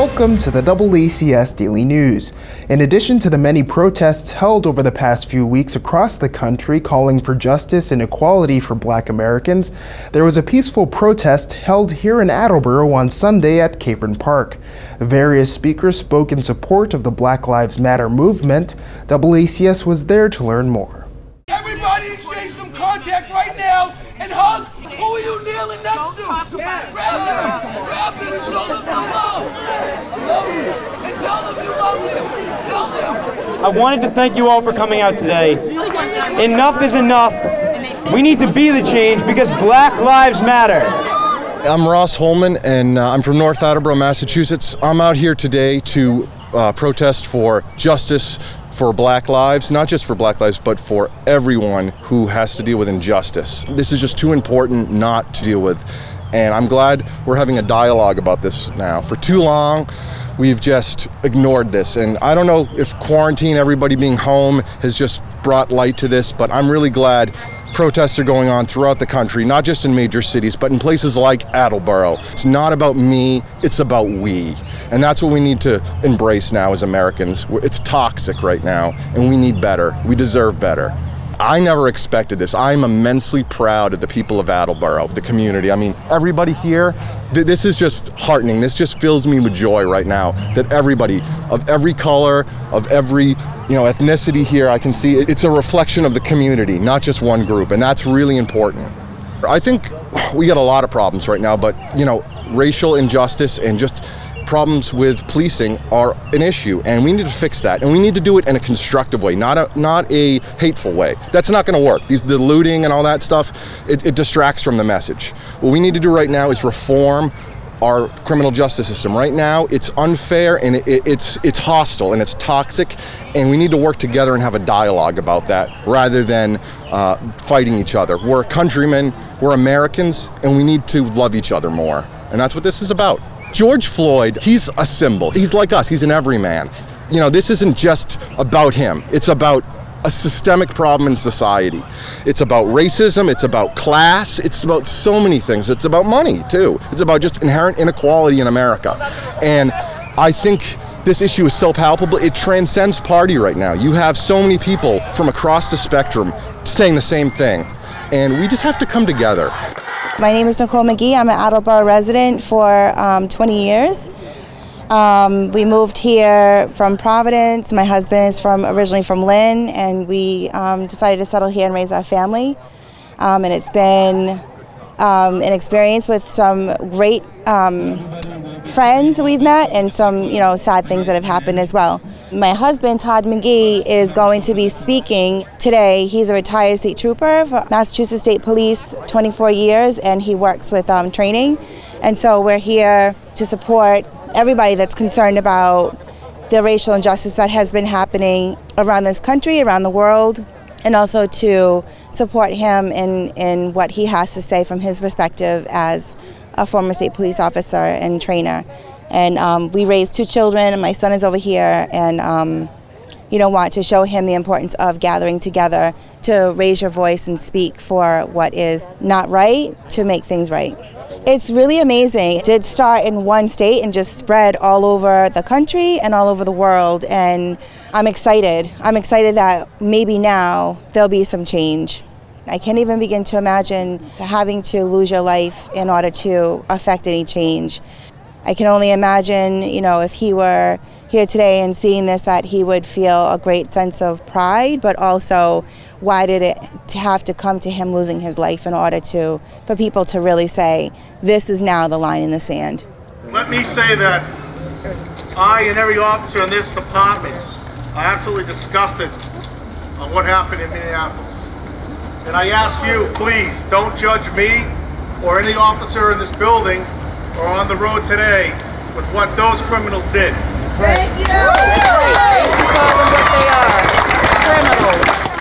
Welcome to the DoubleACS Daily News. In addition to the many protests held over the past few weeks across the country calling for justice and equality for Black Americans, there was a peaceful protest held here in Attleboro on Sunday at Capron Park. Various speakers spoke in support of the Black Lives Matter movement. DoubleACS was there to learn more. Everybody exchange some contact right now and hug. Who are you kneeling next to? Grab him and show them some love. And tell them you love them. Tell them. I wanted to thank you all for coming out today. Enough is enough. We need to be the change because Black Lives Matter. I'm Ross Holman, and I'm from North Attleboro, Massachusetts. I'm out here today to protest for justice for Black lives, not just for Black lives, but for everyone who has to deal with injustice. This is just too important not to deal with. And I'm glad we're having a dialogue about this now. For too long, we've just ignored this. And I don't know if quarantine, everybody being home, has just brought light to this, but I'm really glad protests are going on throughout the country, not just in major cities, but in places like Attleboro. It's not about me, it's about we. And that's what we need to embrace now as Americans. It's toxic right now, and we need better. We deserve better. I never expected this. I'm immensely proud of the people of Attleboro, the community. I mean, everybody here, this is just heartening. This just fills me with joy right now that everybody of every color, of every ethnicity here, I can see it's a reflection of the community, not just one group, and that's really important. I think we got a lot of problems right now, but racial injustice and just problems with policing are an issue, and we need to fix that, and we need to do it in a constructive way, not a hateful way. That's not going to work. The looting and all that stuff, it distracts from the message. What we need to do right now is reform our criminal justice system. Right now, it's unfair and it's hostile and it's toxic, and we need to work together and have a dialogue about that rather than fighting each other. We're countrymen, we're Americans, and we need to love each other more, and that's what this is about. George Floyd, he's a symbol. He's like us, he's an everyman. This isn't just about him. It's about a systemic problem in society. It's about racism, it's about class, it's about so many things. It's about money, too. It's about just inherent inequality in America. And I think this issue is so palpable, it transcends party right now. You have so many people from across the spectrum saying the same thing. And we just have to come together. My name is Nicole McGee. I'm an Attleboro resident for 20 years. We moved here from Providence. My husband is originally from Lynn, and we decided to settle here and raise our family. And it's been an experience with some great friends that we've met and some sad things that have happened as well. My husband, Todd McGee, is going to be speaking today. He's a retired state trooper for Massachusetts State Police, 24 years, and he works with training. And so we're here to support everybody that's concerned about the racial injustice that has been happening around this country, around the world, and also to support him in what he has to say from his perspective as a former state police officer and trainer. And we raised 2 children, and my son is over here, and want to show him the importance of gathering together to raise your voice and speak for what is not right, to make things right. It's really amazing. It did start in one state and just spread all over the country and all over the world, and I'm excited. I'm excited that maybe now there'll be some change. I can't even begin to imagine having to lose your life in order to affect any change. I can only imagine, if he were here today and seeing this, that he would feel a great sense of pride, but also why did it have to come to him losing his life in order for people to really say, this is now the line in the sand. Let me say that I and every officer in this department are absolutely disgusted on what happened in Minneapolis. And I ask you, please, don't judge me or any officer in this building or on the road today with what those criminals did. Thank you! Thank you for calling what they are, criminals.